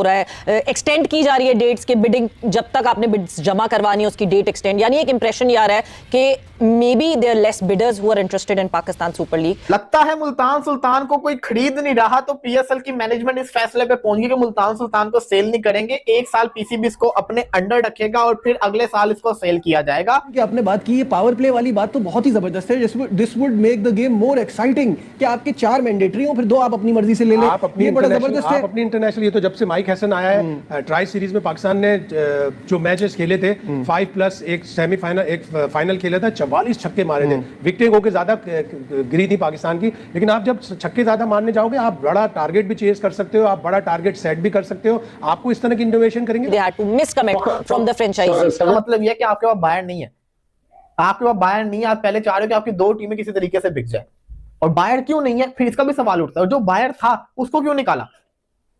हो रहा है, एक्सटेंड की जा रही है डेट्स के, बिडिंग जब तक आपने बिड्स जमा करवानी है उसकी डेट एक्सटेंड, यानी एक इंप्रेशन ये आ रहा है कि maybe there less bidders who are interested in Pakistan super league. लगता है मुल्तान सुल्तान को कोई खरीद नहीं रहा, तो पीएसएल की मैनेजमेंट इस फैसले पे पहुंच गई कि मुल्तान सुल्तान को सेल नहीं करेंगे, एक साल पीसीबी इसको अपने अंडर रखेगा और फिर अगले साल इसको सेल किया जाएगा। कि आपने बात की, ये पावर प्ले वाली बात तो बहुत ही जबरदस्त है। This would make the game more exciting कि आपके 4 मैंडेटरी हो, फिर 2 आप अपनी मर्जी से ले लें। आप अपनी इंटरनेशनल, ये तो जब से माइक हसन आया है ट्राई सीरीज में पाकिस्तान ने जो मैचेस खेले थे 5+ एक सेमीफाइनल एक फाइनल खेला था, 44 छक्के मारे थे, विकेट होकर ज्यादा गिरी थी पाकिस्तान की। लेकिन आप जब छक्के ज्यादा मारने जाओगे आप बड़ा टारगेट भी चेज कर सकते हो, आप बड़ा टारगेट सेट भी कर सकते हो, आपको इस तरह की इनोवेशन करेंगे। They had to miscommit from the franchise। मतलब यह कि आपके पास बायर नहीं है, आपके पास बायर नहीं है, आप पहले चाह रहे हो कि आपकी 2 टीमें किसी तरीके से बिक जाए, और बायर क्यों नहीं है, फिर इसका भी सवाल उठता है, जो बायर था उसको क्यों निकाला?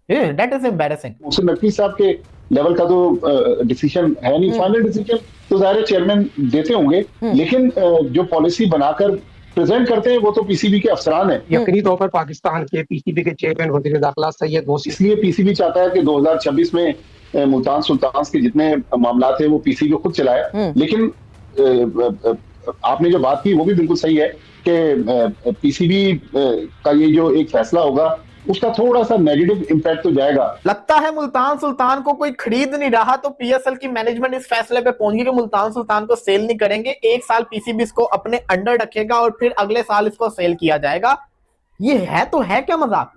That is embarrassing. मुझसे नकवी साहब के लेवल का तो डिसीजन है नहीं, फाइनल डिसीजन तो ज़ाहिर चेयरमैन देते होंगे, लेकिन जो पॉलिसी बनाकर प्रेजेंट करते हैं वो तो पीसीबी के अफसरान हैं। यकीनी तौर पर पाकिस्तान के पीसीबी के चेयरमैन वज़ीर दाखिला सैयद गौसी, इसलिए पीसीबी चाहता है कि 2026 में मुल्तान सुल्तान के जितने मामला थे वो पीसीबी खुद चलाए। लेकिन आपने जो बात की वो भी बिल्कुल सही है कि पीसीबी का ये जो एक फैसला होगा उसका थोड़ा सा नेगेटिव इंपैक्ट तो जाएगा। लगता है मुल्तान सुल्तान को कोई खरीद नहीं रहा, तो पीएसएल की मैनेजमेंट इस फैसले पे पहुंच गई कि मुल्तान सुल्तान को सेल नहीं करेंगे, एक साल पीसीबी इसको अपने अंडर रखेगा और फिर अगले साल इसको सेल किया जाएगा। ये है तो है क्या मजाक?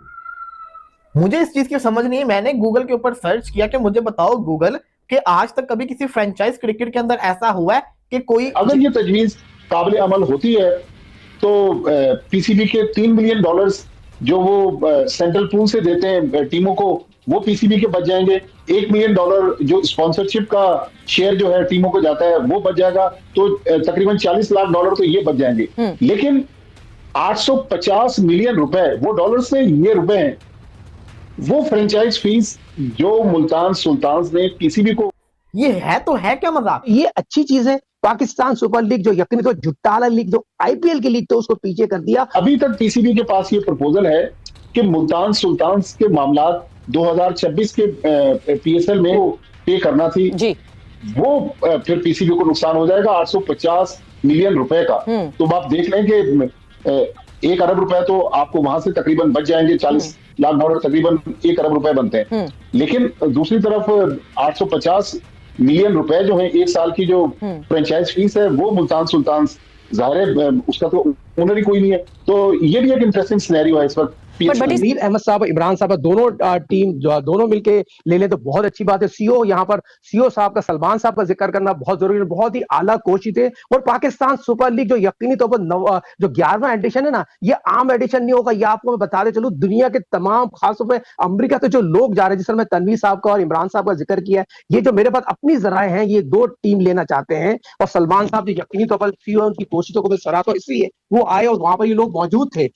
मुझे इस चीज की समझ नहीं है। मैंने गूगल के ऊपर सर्च किया कि मुझे बताओ गूगल कि आज तक कभी किसी फ्रेंचाइज क्रिकेट के अंदर ऐसा हुआ है कि कोई, अगर ये तजवीज काबिल अमल होती है तो पीसीबी के $3 मिलियन जो वो सेंट्रल पूल से देते हैं टीमों को वो पीसीबी के बच जाएंगे। $1 मिलियन जो स्पॉन्सरशिप का शेयर जो है टीमों को जाता है वो बच जाएगा, तो तकरीबन $40 लाख तो ये बच जाएंगे। लेकिन 850 मिलियन रुपए वो डॉलर्स में, ये रुपए हैं, वो फ्रेंचाइज फीस जो मुल्तान सुल्तान ने पीसीबी को, ये है तो है क्या मजाक? ये अच्छी चीज है। पाकिस्तान सुपर लीग जो यकीनी तो जुट्टाला लीग जो आईपीएल की लीग तो उसको पीछे कर दिया। अभी तक पीसीबी के पास ये प्रपोजल है कि मुल्तान सुल्तान के मामला 2026 के पीएसएल में पे करना थी जी, वो फिर पीसीबी को नुकसान हो जाएगा 850 मिलियन रुपए का। तो आप देख लें कि 1 अरब रुपए तो आपको वहां से तकरीबन बच जाएंगे, $40 लाख तकरीबन 1 अरब रुपए बनते हैं। लेकिन दूसरी तरफ 850 मिलियन रुपए जो है एक साल की जो फ्रेंचाइज फीस है वो मुल्तान सुल्तान, जाहिर है उसका तो ओनर ही कोई नहीं है। तो ये भी एक इंटरेस्टिंग सिनेरियो है इस वक्त। नजीर अहमद साहब, इमरान साहब दोनों टीम दोनों मिलके ले लें तो बहुत अच्छी बात है। सीओ यहाँ पर सीओ साहब का, सलमान साहब का जिक्र करना बहुत जरूरी है, बहुत ही आला कोच थे। और पाकिस्तान सुपर लीग जो यकीनी तौर पर जो 11वां एडिशन है ना, ये आम एडिशन नहीं होगा, ये आपको मैं बताते चलूं दुनिया के तमाम, खासतौर पर अमेरिका के जो लोग जा रहे हैं, जिस तरह मैं तनवीर साहब का और इमरान साहब का जिक्र किया है, ये जो मेरे पास अपनी जराए हैं, ये 2 टीम लेना चाहते हैं। और सलमान साहब जो यकीनी तौर पर सीओ उनकी कोशिशों को मैं सराहता हूं, इसलिए वो आए और वहां पर ये लोग मौजूद थे।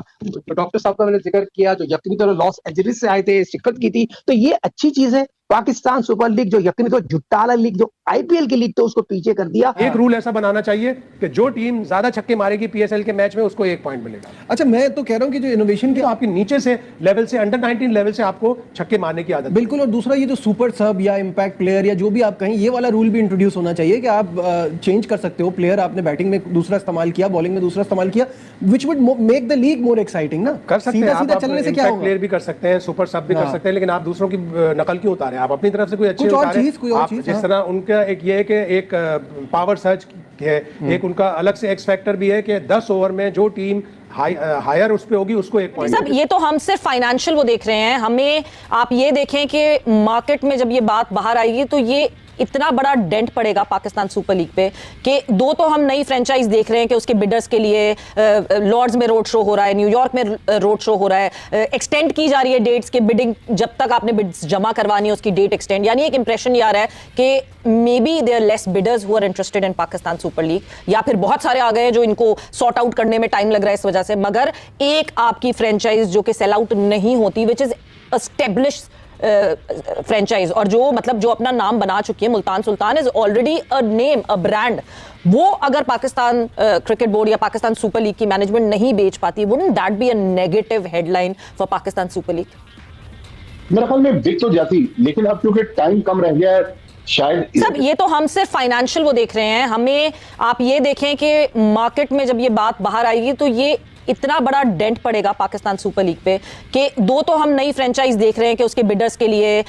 डॉक्टर साहब का मैंने जिक्र किया जो यकीनी तौर पर लॉस एंजलिस से आए थे, शिरकत की थी, तो ये अच्छी चीज है। पाकिस्तान सुपर लीग जो यकीनी तौर जुट्टाला लीग जो आईपीएल की लीग तो उसको पीछे कर दिया। एक रूल ऐसा बनाना चाहिए कि जो टीम ज्यादा छक्के मारेगी पीएसएल के मैच में उसको 1 पॉइंट मिलेगा। अच्छा, मैं तो कह रहा हूं कि जो इनोवेशन तो आपके नीचे से लेवल से, अंडर 19 लेवल से आपको छक्के मारने की आदत, बिल्कुल। और दूसरा ये जो सुपर सब या इंपैक्ट प्लेयर या जो भी आप कहें, ये वाला रूल भी इंट्रोड्यूस होना चाहिए कि आप चेंज कर सकते हो। प्लेयर आपने बैटिंग में दूसरा इस्तेमाल किया, बॉलिंग में दूसरा इस्तेमाल किया, which would make the league more exciting ना। कर सकते हैं, सीधा चलने से क्या होगा? प्लेयर भी कर सकते हैं, सुपर सब भी कर सकते हैं, लेकिन आप दूसरों की नकल क्यों उतारें? आप अपनी तरफ से कोई कोई और चीज, जिस तरह उनका एक ये है कि एक पावर सर्च है, एक उनका अलग से एक्स फैक्टर भी है कि 10 ओवर में जो टीम हायर उस पे होगी उसको 1 पॉइंट। सब ये तो हम सिर्फ फाइनेंशियल वो देख रहे हैं, हमें आप ये देखें कि मार्केट में जब ये बात बाहर आएगी तो ये इतना बड़ा डेंट पड़ेगा पाकिस्तान सुपर लीग पे कि 2 तो हम नई फ्रेंचाइज देख रहे हैं कि उसके बिडर्स के लिए लॉर्ड्स में रोड शो हो रहा है, न्यूयॉर्क में रोड शो हो रहा है, एक्सटेंड की जा रही है डेट्स के, बिडिंग जब तक आपने बिड्स जमा करवानी है उसकी डेट एक्सटेंड, यानी एक इंप्रेशन ये आ रहा है कि maybe there less bidders who are interested in Pakistan super league, या फिर बहुत सारे आ गए हैं जो इनको सॉर्ट आउट करने में टाइम लग रहा है इस वजह से। मगर एक आपकी फ्रेंचाइज जो कि सेल आउट नहीं होती, विच इज एस्टेब्लिश्ड फ्रेंचाइज, और जो मतलब जो अपना नाम बना चुकी है, Multan Sultan is already a name, a brand, वो अगर पाकिस्तान क्रिकेट बोर्ड या पाकिस्तान सुपर लीग की मैनेजमेंट नहीं बेच पाती, wouldn't that be a negative headline for Pakistan super League? मेरे ख्याल में बिक तो जाती, लेकिन अब क्योंकि टाइम कम रह गया है शायद सब ये तो हम सिर्फ फाइनेंशियल वो देख रहे हैं, हमें आप ये देखें कि मार्केट में जब ये बात बाहर आएगी तो ये इतना बड़ा डेंट पड़ेगा पाकिस्तान सुपर लीग पे कि दो तो हम नई फ्रेंचाइज देख रहे हैं कि उसके बिडर्स के लिए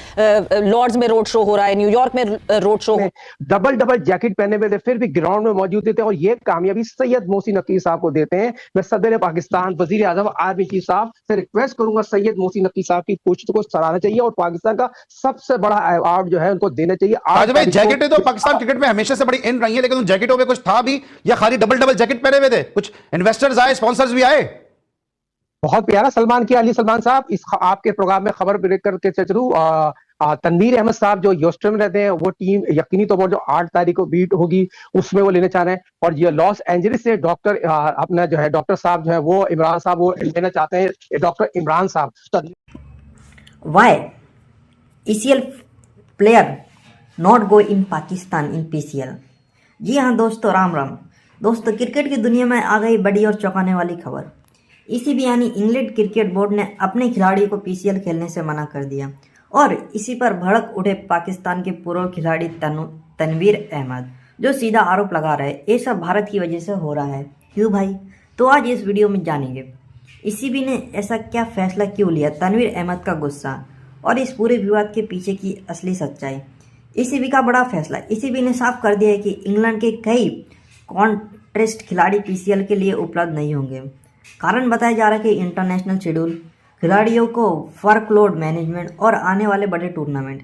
लॉर्ड्स में रोड शो हो रहा है, न्यूयॉर्क में रोड शो डबल जैकेट पहने हुए थे, फिर भी ग्राउंड में मौजूद थे और ये कामयाबी सैयद मोहसिन नकवी साहब को देते हैं। मैं सदर पाकिस्तान, वजीर आजम आर्मी चीफ साहब से रिक्वेस्ट करूंगा, सैयद मोहसिन नकवी साहब की कोशिश को सराहना चाहिए और पाकिस्तान का सबसे बड़ा अवार्ड जो है उनको देना चाहिए। आज भाई जैकेटें तो पाकिस्तान क्रिकेट में हमेशा से बड़ी इन रही है, लेकिन उन जैकेटों में कुछ था भी या खाली डबल जैकेट पहने हुए थे? कुछ इन्वेस्टर्स आए, स्पॉन्सर्स भी आए। बहुत प्यारा सलमान की अली सलमान साहब, इस आपके प्रोग्राम में खबर ब्रेक करके चलूं, तनवीर अहमद साहब जो ह्यूस्टन में रहते हैं, वो टीम यकीनी तौर पर जो 8 तारीख को बीट होगी उसमें वो लेने चाह रहे हैं। और ये लॉस एंजलिस से डॉक्टर अपना जो है डॉक्टर साहब जो है वो इमरान साहब वो लेना चाहते हैं, डॉक्टर इमरान साहब। Why ECL player not go in Pakistan in PCL? जी हाँ दोस्तों, राम राम दोस्तों। क्रिकेट की दुनिया में आ गई बड़ी और चौंकाने वाली खबर। ECB यानी इंग्लैंड क्रिकेट बोर्ड ने अपने खिलाड़ियों को PCL खेलने से मना कर दिया और इसी पर भड़क उठे पाकिस्तान के पूर्व खिलाड़ी तनवीर अहमद, जो सीधा आरोप लगा रहे ये सब भारत की वजह से हो रहा है। क्यों भाई? तो आज इस वीडियो में जानेंगे ECB ने ऐसा क्या फैसला क्यों लिया, तनवीर अहमद का गुस्सा और इस पूरे विवाद के पीछे की असली सच्चाई। ECB का बड़ा फैसला। ECB ने साफ कर दिया है कि इंग्लैंड के कई कॉन्ट्रेस्ट खिलाड़ी PCL के लिए उपलब्ध नहीं होंगे। कारण बताया जा रहा है कि इंटरनेशनल शेड्यूल, खिलाड़ियों को वर्कलोड मैनेजमेंट और आने वाले बड़े टूर्नामेंट।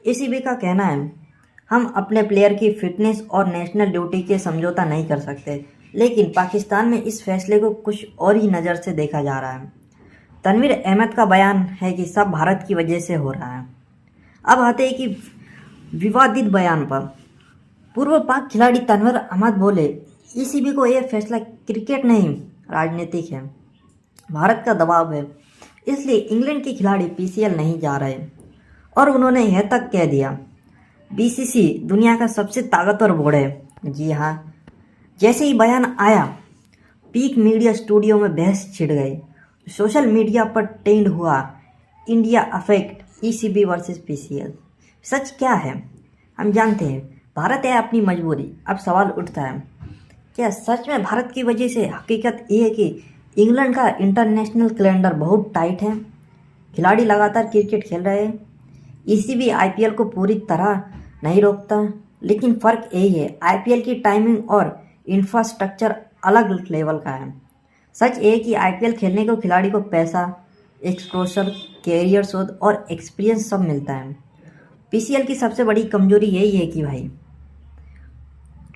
ECB का कहना है हम अपने प्लेयर की फिटनेस और नेशनल ड्यूटी के समझौता नहीं कर सकते, लेकिन पाकिस्तान में इस फैसले को कुछ और ही नज़र से देखा जा रहा है। तनवीर अहमद का बयान है कि सब भारत की वजह से हो रहा है। अब आते हैं कि विवादित बयान पर। पूर्व पाक खिलाड़ी तनवीर अहमद बोले ECB को यह फैसला क्रिकेट नहीं राजनीतिक है, भारत का दबाव है, इसलिए इंग्लैंड के खिलाड़ी PCL नहीं जा रहे। और उन्होंने यह तक कह दिया BCC दुनिया का सबसे ताकतवर बोर्ड है। जी हाँ, जैसे ही बयान आया पीक मीडिया स्टूडियो में बहस छिड़ गई, सोशल मीडिया पर ट्रेंड हुआ India affect ECB versus PCL। सच क्या है हम जानते हैं, भारत है अपनी मजबूरी। अब सवाल उठता है, क्या सच में भारत की वजह से? हकीकत ये है कि इंग्लैंड का इंटरनेशनल कैलेंडर बहुत टाइट है, खिलाड़ी लगातार क्रिकेट खेल रहे हैं। ECB IPL को पूरी तरह नहीं रोकता, लेकिन फ़र्क यही है IPL की टाइमिंग और इंफ्रास्ट्रक्चर अलग लेवल का है। सच ये है कि IPL खेलने को खिलाड़ी को पैसा, एक्सपोजर, कैरियर शोध और एक्सपीरियंस सब मिलता है। PCL की सबसे बड़ी कमजोरी यही है कि भाई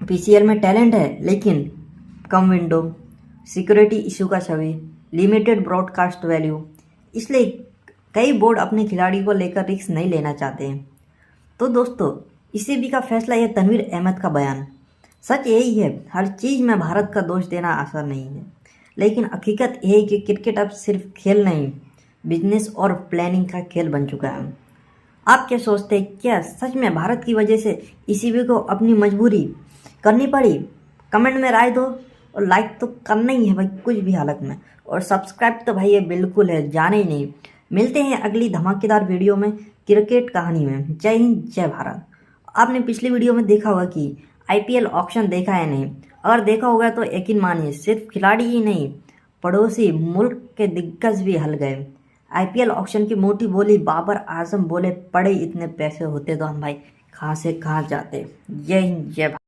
PCL में टैलेंट है लेकिन कम विंडो, सिक्योरिटी इशू का छवि, लिमिटेड ब्रॉडकास्ट वैल्यू, इसलिए कई बोर्ड अपने खिलाड़ी को लेकर रिस्क नहीं लेना चाहते हैं। तो दोस्तों, ECB का फैसला यह तनवीर अहमद का बयान। सच यही है, हर चीज़ में भारत का दोष देना आसान नहीं है, लेकिन हकीकत यही है कि क्रिकेट अब सिर्फ खेल नहीं, बिजनेस और प्लानिंग का खेल बन चुका है। आप क्या सोचते हैं, क्या सच में भारत की वजह से ECB को अपनी मजबूरी करनी पड़ी? कमेंट में राय दो और लाइक तो करना ही है भाई कुछ भी हालत में, और सब्सक्राइब तो भाई ये बिल्कुल है, जाने ही नहीं। मिलते हैं अगली धमाकेदार वीडियो में क्रिकेट कहानी में। जय हिंद, जय भारत। आपने पिछली वीडियो में देखा होगा कि IPL ऑक्शन देखा है नहीं, अगर देखा होगा तो यकीन मानिए सिर्फ खिलाड़ी ही नहीं, पड़ोसी मुल्क के दिग्गज भी हल गए। IPL ऑक्शन की मोटी बोली बाबर आजम बोले, पड़े इतने पैसे होते तो हम भाई कहाँ से कहाँ जाते। जय हिंद, जय भारत।